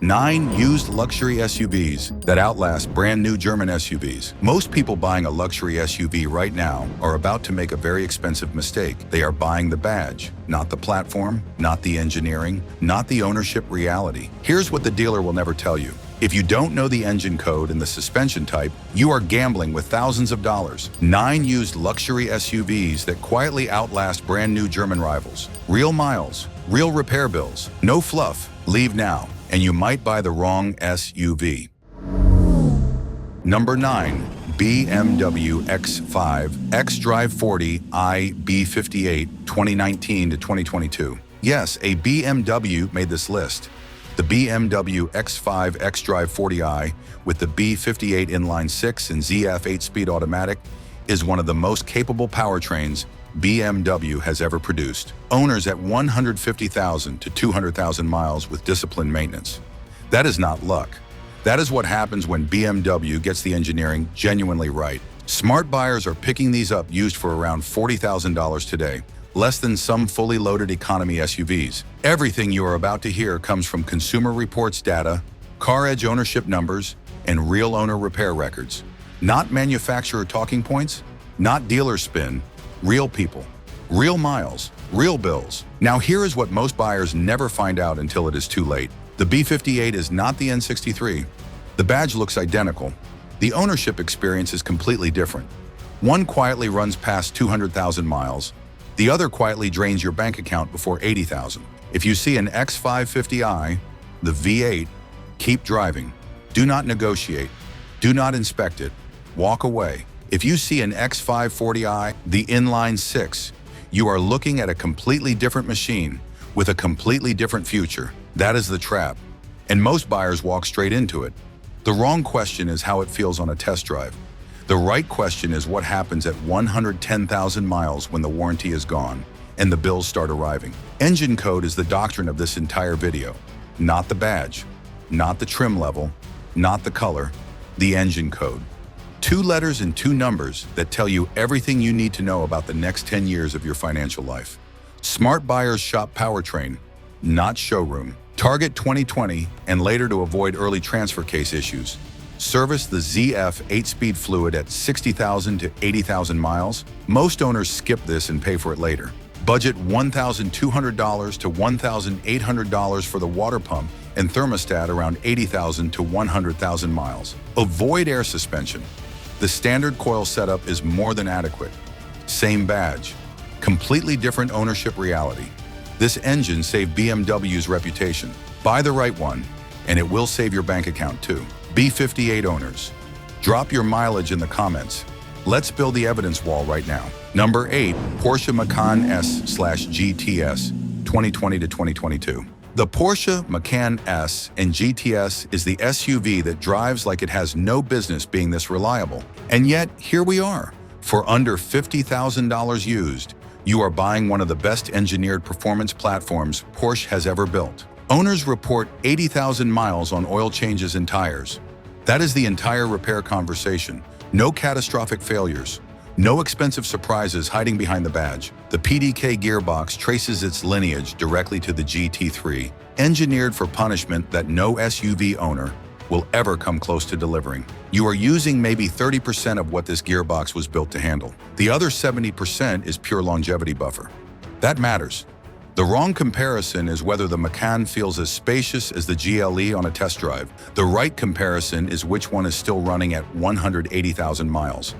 9 used luxury SUVs that outlast brand new German SUVs. Most people buying a luxury SUV right now are about to make a very expensive mistake. They are buying the badge, not the platform, not the engineering, not the ownership reality. Here's what the dealer will never tell you. If you don't know the engine code and the suspension type, you are gambling with thousands of dollars. 9 used luxury SUVs that quietly outlast brand new German rivals. Real miles, real repair bills, no fluff. Leave now, and you might buy the wrong SUV. Number 9. BMW X5 xDrive 40i B58 2019 to 2022. Yes, a BMW made this list. The BMW X5 xDrive 40i with the B58 inline-6 and ZF 8-speed automatic is one of the most capable powertrains BMW has ever produced. Owners at 150,000 to 200,000 miles with disciplined maintenance. That is not luck. That is what happens when BMW gets the engineering genuinely right. Smart buyers are picking these up used for around $40,000 today, less than some fully loaded economy SUVs. Everything you are about to hear comes from Consumer Reports data, Car Edge ownership numbers, and real owner repair records. Not manufacturer talking points, not dealer spin, real people, real miles, real bills. Now here is what most buyers never find out until it is too late. The B58 is not the N63. The badge looks identical. The ownership experience is completely different. One quietly runs past 200,000 miles. The other quietly drains your bank account before 80,000. If you see an X550i, the V8, keep driving. Do not negotiate. Do not inspect it. Walk away. If you see an X540i, the inline-6, you are looking at a completely different machine with a completely different future. That is the trap. And most buyers walk straight into it. The wrong question is how it feels on a test drive. The right question is what happens at 110,000 miles when the warranty is gone and the bills start arriving. Engine code is the doctrine of this entire video. Not the badge, not the trim level, not the color, the engine code. 2 letters and 2 numbers that tell you everything you need to know about the next 10 years of your financial life. Smart buyers shop powertrain, not showroom. Target 2020 and later to avoid early transfer case issues. Service the ZF 8-speed fluid at 60,000 to 80,000 miles. Most owners skip this and pay for it later. Budget $1,200 to $1,800 for the water pump and thermostat around 80,000 to 100,000 miles. Avoid air suspension. The standard coil setup is more than adequate. Same badge. Completely different ownership reality. This engine saved BMW's reputation. Buy the right one, and it will save your bank account too. B58 owners, drop your mileage in the comments. Let's build the evidence wall right now. Number 8, Porsche Macan S/GTS 2020 to 2022. The Porsche Macan S and GTS is the SUV that drives like it has no business being this reliable. And yet, here we are. For under $50,000 used, you are buying one of the best engineered performance platforms Porsche has ever built. Owners report 80,000 miles on oil changes and tires. That is the entire repair conversation. No catastrophic failures. No expensive surprises hiding behind the badge. The PDK gearbox traces its lineage directly to the GT3, engineered for punishment that no SUV owner will ever come close to delivering. You are using maybe 30% of what this gearbox was built to handle. The other 70% is pure longevity buffer. That matters. The wrong comparison is whether the Macan feels as spacious as the GLE on a test drive. The right comparison is which one is still running at 180,000 miles.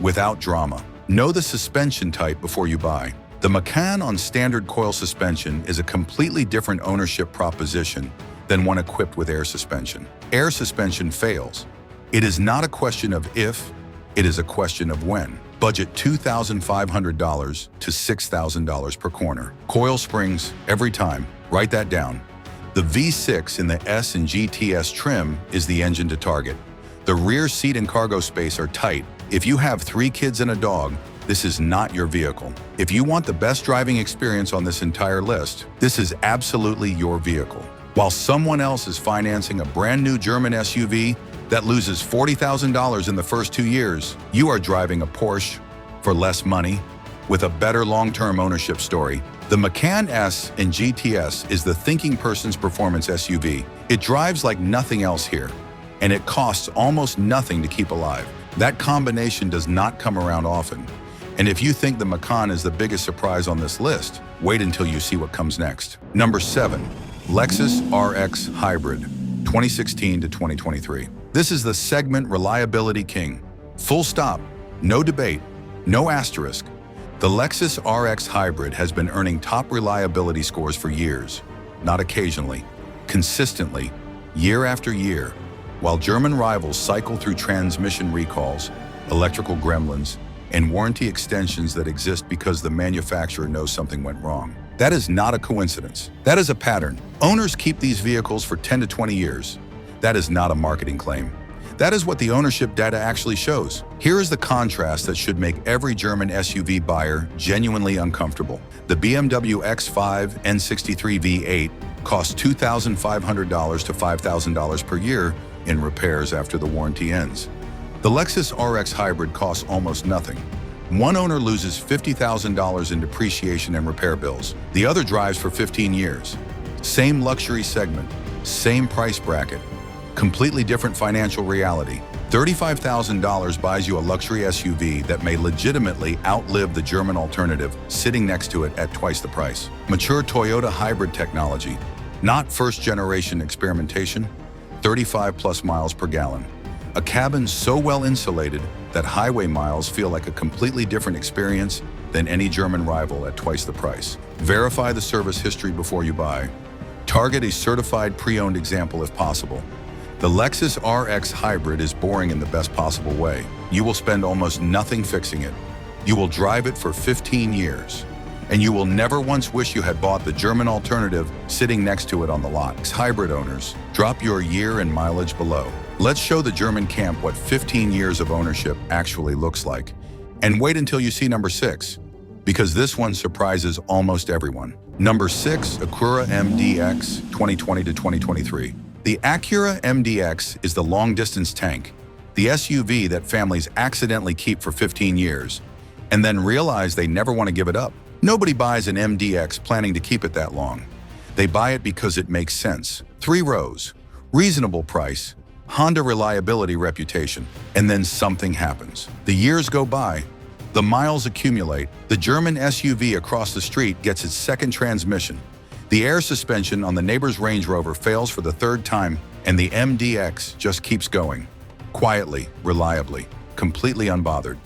Without drama. Know the suspension type before you buy. The Macan on standard coil suspension is a completely different ownership proposition than one equipped with air suspension. Air suspension fails. It is not a question of if, it is a question of when. Budget $2,500 to $6,000 per corner. Coil springs every time. Write that down. The V6 in the S and GTS trim is the engine to target. The rear seat and cargo space are tight. If you have 3 kids and a dog, this is not your vehicle. If you want the best driving experience on this entire list, this is absolutely your vehicle. While someone else is financing a brand new German SUV that loses $40,000 in the first 2 years, you are driving a Porsche for less money with a better long-term ownership story. The Macan S and GTS is the thinking person's performance SUV. It drives like nothing else here, and it costs almost nothing to keep alive. That combination does not come around often. And if you think the Macan is the biggest surprise on this list, wait until you see what comes next. Number 7. Lexus RX Hybrid, 2016 to 2023. This is the segment reliability king. Full stop, no debate, no asterisk. The Lexus RX Hybrid has been earning top reliability scores for years, not occasionally, consistently, year after year, while German rivals cycle through transmission recalls, electrical gremlins, and warranty extensions that exist because the manufacturer knows something went wrong. That is not a coincidence. That is a pattern. Owners keep these vehicles for 10 to 20 years. That is not a marketing claim. That is what the ownership data actually shows. Here is the contrast that should make every German SUV buyer genuinely uncomfortable. The BMW X5 N63 V8 costs $2,500 to $5,000 per year in repairs after the warranty ends. The Lexus RX Hybrid costs almost nothing. One owner loses $50,000 in depreciation and repair bills. The other drives for 15 years. Same luxury segment, same price bracket, completely different financial reality. $35,000 buys you a luxury SUV that may legitimately outlive the German alternative sitting next to it at twice the price. Mature Toyota hybrid technology, not first-generation experimentation, 35 plus miles per gallon. A cabin so well insulated that highway miles feel like a completely different experience than any German rival at twice the price. Verify the service history before you buy. Target a certified pre-owned example if possible. The Lexus RX Hybrid is boring in the best possible way. You will spend almost nothing fixing it. You will drive it for 15 years. And you will never once wish you had bought the German alternative sitting next to it on the lot. Hybrid owners, drop your year and mileage below. Let's show the German camp what 15 years of ownership actually looks like. And wait until you see number 6, because this one surprises almost everyone. Number 6, Acura MDX 2020 to 2023. The Acura MDX is the long-distance tank, the SUV that families accidentally keep for 15 years, and then realize they never want to give it up. Nobody buys an MDX planning to keep it that long. They buy it because it makes sense. 3 rows, reasonable price, Honda reliability reputation, and then something happens. The years go by, the miles accumulate, the German SUV across the street gets its second transmission, the air suspension on the neighbor's Range Rover fails for the 3rd time, and the MDX just keeps going. Quietly, reliably, completely unbothered.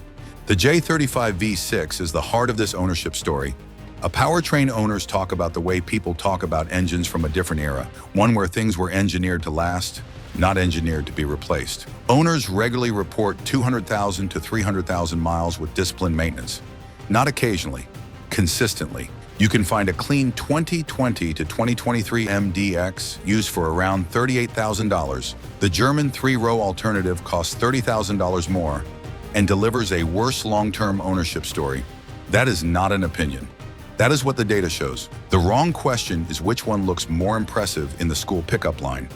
The J35 V6 is the heart of this ownership story. A powertrain owners talk about the way people talk about engines from a different era, one where things were engineered to last, not engineered to be replaced. Owners regularly report 200,000 to 300,000 miles with disciplined maintenance. Not occasionally, consistently. You can find a clean 2020 to 2023 MDX used for around $38,000. The German 3-row alternative costs $30,000 more and delivers a worse long-term ownership story. That is not an opinion. That is what the data shows. The wrong question is which one looks more impressive in the school pickup line.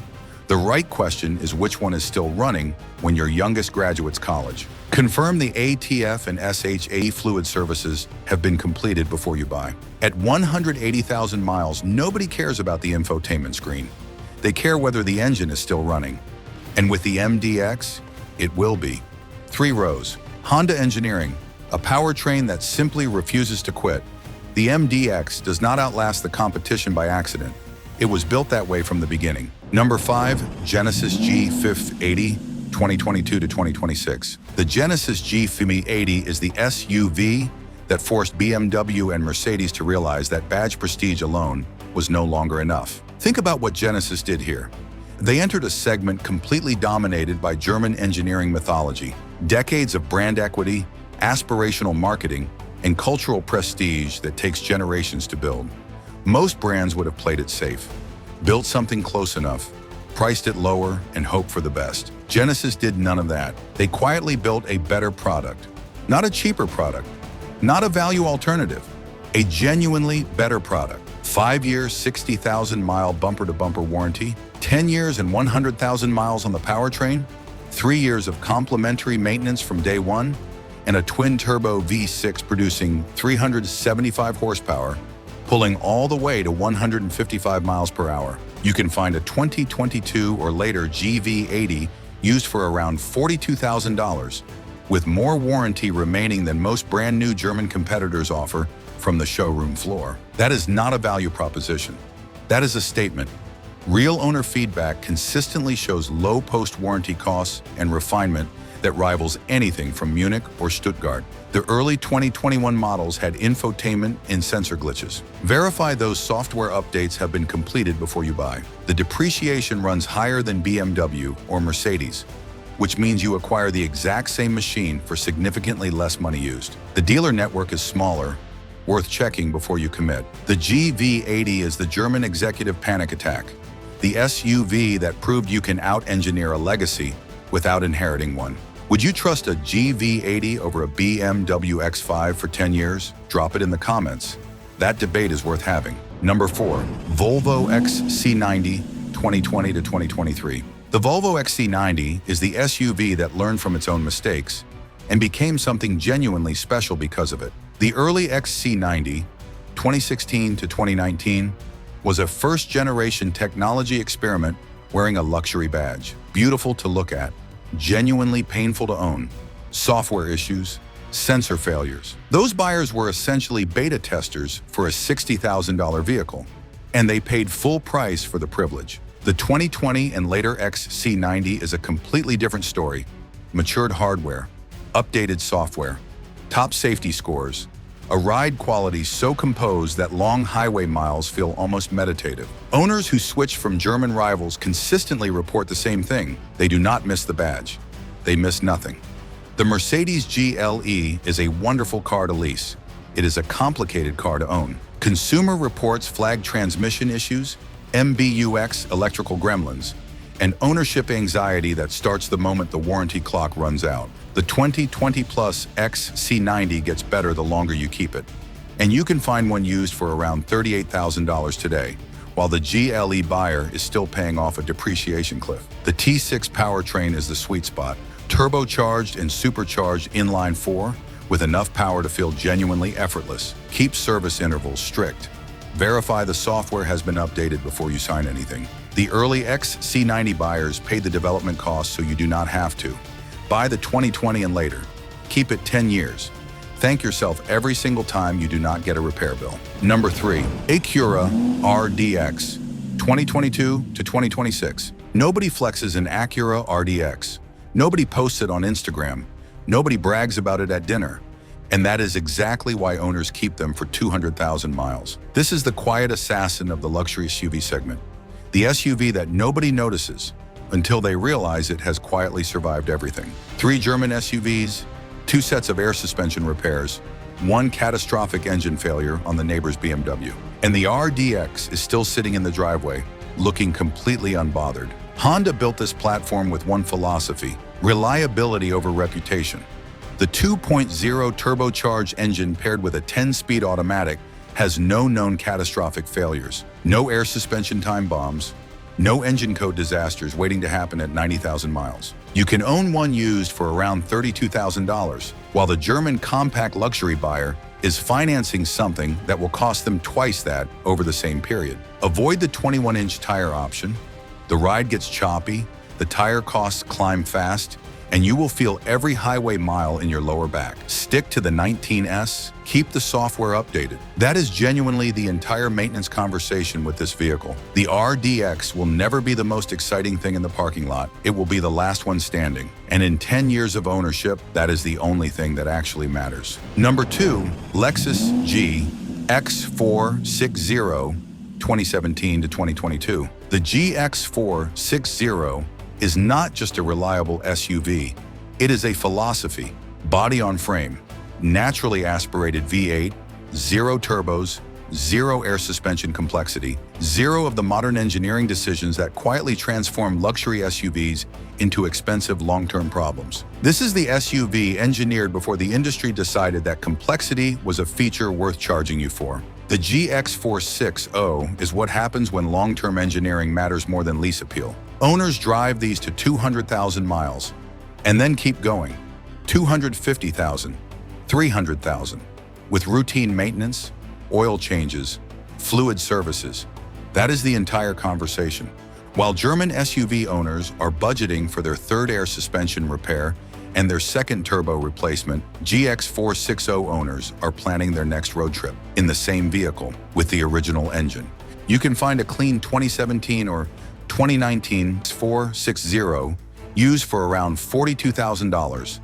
The right question is which one is still running when your youngest graduates college. Confirm the ATF and SHA fluid services have been completed before you buy. At 180,000 miles, nobody cares about the infotainment screen. They care whether the engine is still running. And with the MDX, it will be. 3 rows. Honda engineering, a powertrain that simply refuses to quit. The MDX does not outlast the competition by accident. It was built that way from the beginning. Number 5, Genesis G580, 2022 to 2026. The Genesis G580 is the SUV that forced BMW and Mercedes to realize that badge prestige alone was no longer enough. Think about what Genesis did here. They entered a segment completely dominated by German engineering mythology, decades of brand equity, aspirational marketing, and cultural prestige that takes generations to build. Most brands would have played it safe, built something close enough, priced it lower, and hoped for the best. Genesis did none of that. They quietly built a better product, not a cheaper product, not a value alternative, a genuinely better product. 5-year, 60,000-mile bumper-to-bumper warranty, 10 years and 100,000 miles on the powertrain, 3 years of complimentary maintenance from day one, and a twin-turbo V6 producing 375 horsepower, pulling all the way to 155 miles per hour. You can find a 2022 or later GV80 used for around $42,000, with more warranty remaining than most brand new German competitors offer from the showroom floor. That is not a value proposition. That is a statement. Real owner feedback consistently shows low post-warranty costs and refinement that rivals anything from Munich or Stuttgart. The early 2021 models had infotainment and sensor glitches. Verify those software updates have been completed before you buy. The depreciation runs higher than BMW or Mercedes, which means you acquire the exact same machine for significantly less money used. The dealer network is smaller, worth checking before you commit. The GV80 is the German executive panic attack, the SUV that proved you can out-engineer a legacy without inheriting one. Would you trust a GV80 over a BMW X5 for 10 years? Drop it in the comments. That debate is worth having. Number 4. Volvo XC90 2020 to 2023. The Volvo XC90 is the SUV that learned from its own mistakes and became something genuinely special because of it. The early XC90, 2016 to 2019, was a first-generation technology experiment wearing a luxury badge. Beautiful to look at, genuinely painful to own. Software issues, sensor failures. Those buyers were essentially beta testers for a $60,000 vehicle, and they paid full price for the privilege. The 2020 and later XC90 is a completely different story. Matured hardware, updated software, top safety scores, a ride quality so composed that long highway miles feel almost meditative. Owners who switch from German rivals consistently report the same thing. They do not miss the badge. They miss nothing. The Mercedes GLE is a wonderful car to lease. It is a complicated car to own. Consumer Reports flag transmission issues, MBUX electrical gremlins, and ownership anxiety that starts the moment the warranty clock runs out. The 2020-plus XC90 gets better the longer you keep it, and you can find one used for around $38,000 today, while the GLE buyer is still paying off a depreciation cliff. The T6 powertrain is the sweet spot, turbocharged and supercharged inline-4 with enough power to feel genuinely effortless. Keep service intervals strict. Verify the software has been updated before you sign anything. The early XC90 buyers paid the development costs so you do not have to. Buy the 2020 and later. Keep it 10 years. Thank yourself every single time you do not get a repair bill. Number 3. Acura RDX 2022 to 2026. Nobody flexes an Acura RDX. Nobody posts it on Instagram. Nobody brags about it at dinner. And that is exactly why owners keep them for 200,000 miles. This is the quiet assassin of the luxury SUV segment. The SUV that nobody notices until they realize it has quietly survived everything. 3 German SUVs, 2 sets of air suspension repairs, 1 catastrophic engine failure on the neighbor's BMW. And the RDX is still sitting in the driveway, looking completely unbothered. Honda built this platform with one philosophy: reliability over reputation. The 2.0 turbocharged engine paired with a 10-speed automatic has no known catastrophic failures, no air suspension time bombs, no engine code disasters waiting to happen at 90,000 miles. You can own one used for around $32,000, while the German compact luxury buyer is financing something that will cost them twice that over the same period. Avoid the 21-inch tire option. The ride gets choppy, the tire costs climb fast, and you will feel every highway mile in your lower back. Stick to the 19S, keep the software updated. That is genuinely the entire maintenance conversation with this vehicle. The RDX will never be the most exciting thing in the parking lot. It will be the last one standing. And in 10 years of ownership, that is the only thing that actually matters. Number 2, Lexus GX460 2017 to 2022. The GX460 is not just a reliable SUV, it is a philosophy. Body on frame, naturally aspirated V8, 0 turbos, 0 air suspension complexity, 0 of the modern engineering decisions that quietly transform luxury SUVs into expensive long-term problems. This is the SUV engineered before the industry decided that complexity was a feature worth charging you for. The GX460 is what happens when long-term engineering matters more than lease appeal. Owners drive these to 200,000 miles and then keep going. 250,000, 300,000, with routine maintenance, oil changes, fluid services, That is the entire conversation. While German SUV owners are budgeting for their third air suspension repair and their second turbo replacement, GX460 owners are planning their next road trip in the same vehicle with the original engine. You can find a clean 2017 or 2019 460 used for around $42,000.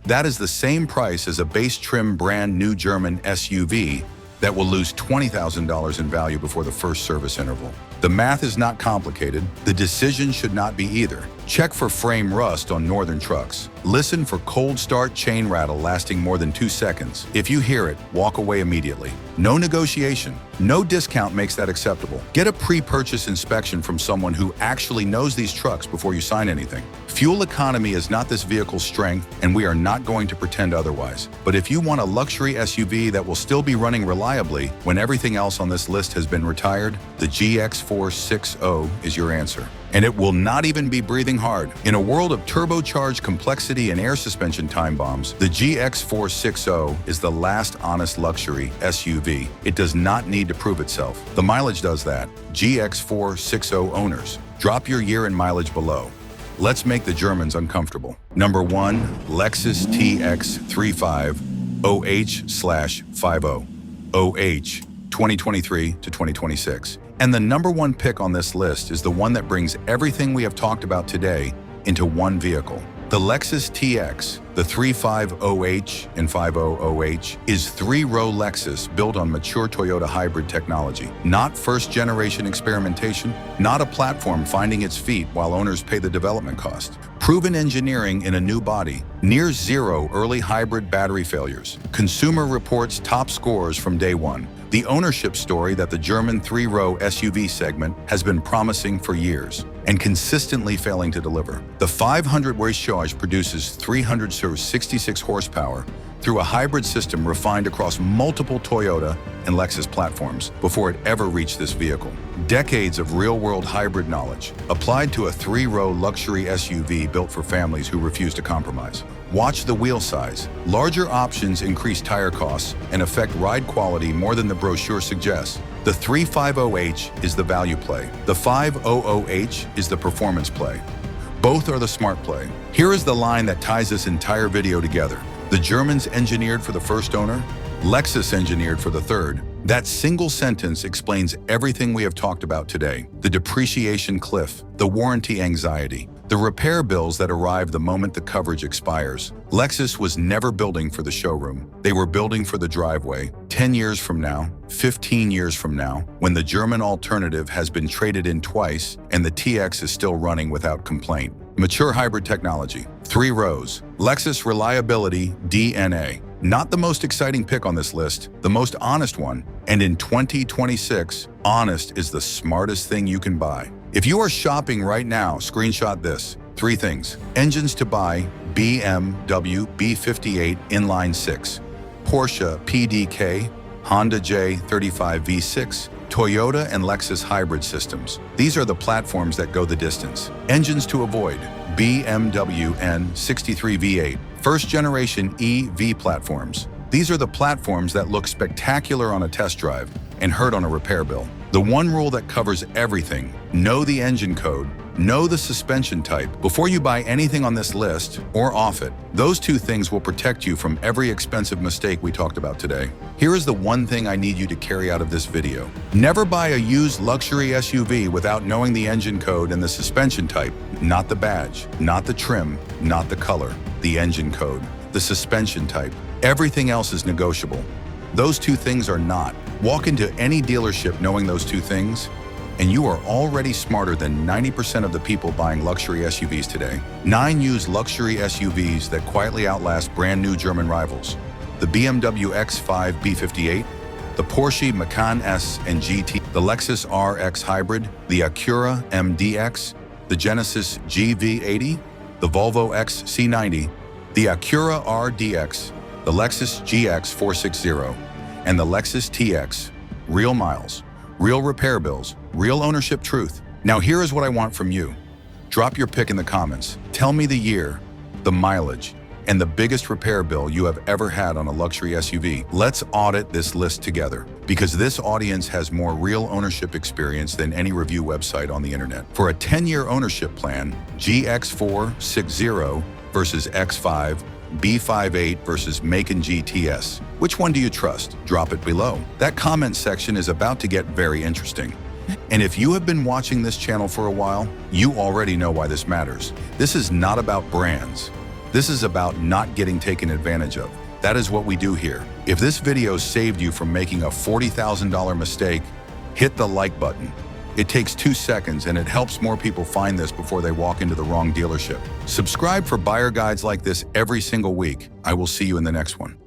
That is the same price as a base trim brand new German SUV that will lose $20,000 in value before the first service interval. The math is not complicated. The decision should not be either. Check for frame rust on northern trucks. Listen for cold start chain rattle lasting more than 2 seconds. If you hear it, walk away immediately. No negotiation. No discount makes that acceptable. Get a pre-purchase inspection from someone who actually knows these trucks before you sign anything. Fuel economy is not this vehicle's strength, and we are not going to pretend otherwise. But if you want a luxury SUV that will still be running reliably when everything else on this list has been retired, the GX460 is your answer. And it will not even be breathing hard. In a world of turbocharged complexity and air suspension time bombs, the GX460 is the last honest luxury SUV. It does not need to prove itself. The mileage does that. GX460 owners, drop your year and mileage below. Let's make the Germans uncomfortable. Number 1, Lexus TX 35 OH/50 OH 2023 to 2026. And the number 1 pick on this list is the one that brings everything we have talked about today into one vehicle. The Lexus TX, the 35OH and 50OH, is 3-row Lexus built on mature Toyota hybrid technology. Not first-generation experimentation, not a platform finding its feet while owners pay the development cost. Proven engineering in a new body, near zero early hybrid battery failures. Consumer Reports top scores from day one. The ownership story that the German 3-row SUV segment has been promising for years and consistently failing to deliver. The 500 Weisscharge produces 366 horsepower through a hybrid system refined across multiple Toyota and Lexus platforms before it ever reached this vehicle. Decades of real-world hybrid knowledge applied to a 3-row luxury SUV built for families who refuse to compromise. Watch the wheel size. Larger options increase tire costs and affect ride quality more than the brochure suggests. The 350H is the value play. The 500H is the performance play. Both are the smart play. Here is the line that ties this entire video together. The Germans engineered for the first owner, Lexus engineered for the third. That single sentence explains everything we have talked about today. The depreciation cliff, the warranty anxiety, the repair bills that arrive the moment the coverage expires. Lexus was never building for the showroom. They were building for the driveway. 10 years from now, 15 years from now, when the German alternative has been traded in twice and the TX is still running without complaint. Mature hybrid technology, 3 rows, Lexus reliability DNA. Not the most exciting pick on this list, the most honest one. And in 2026, honest is the smartest thing you can buy. If you are shopping right now, screenshot this. 3 things. Engines to buy: BMW B58 inline 6, Porsche PDK, Honda J35 V6, Toyota and Lexus hybrid systems. These are the platforms that go the distance. Engines to avoid: BMW N63 V8, first-generation EV platforms. These are the platforms that look spectacular on a test drive and hurt on a repair bill. The one rule that covers everything: know the engine code, know the suspension type before you buy anything on this list or off it. Those 2 things will protect you from every expensive mistake we talked about today. Here is the one thing I need you to carry out of this video. Never buy a used luxury SUV without knowing the engine code and the suspension type. Not the badge, not the trim, not the color. The engine code, the suspension type. Everything else is negotiable. Those 2 things are not. Walk into any dealership knowing those 2 things, and you are already smarter than 90% of the people buying luxury SUVs today. 9 used luxury SUVs that quietly outlast brand new German rivals: the BMW X5 B58, the Porsche Macan S and GT, the Lexus RX Hybrid, the Acura MDX, the Genesis GV80, the Volvo XC90, the Acura RDX, the Lexus GX 460, and the Lexus TX. Real miles, real repair bills, real ownership truth. Now here is what I want from you. Drop your pick in the comments. Tell me the year, the mileage, and the biggest repair bill you have ever had on a luxury SUV. Let's audit this list together, because this audience has more real ownership experience than any review website on the internet. For a 10-year ownership plan, GX460 versus X5, B58 versus Macan GTS. Which one do you trust? Drop it below. That comment section is about to get very interesting. And if you have been watching this channel for a while, you already know why this matters. This is not about brands. This is about not getting taken advantage of. That is what we do here. If this video saved you from making a $40,000 mistake, hit the like button. It takes 2 seconds and it helps more people find this before they walk into the wrong dealership. Subscribe for buyer guides like this every single week. I will see you in the next one.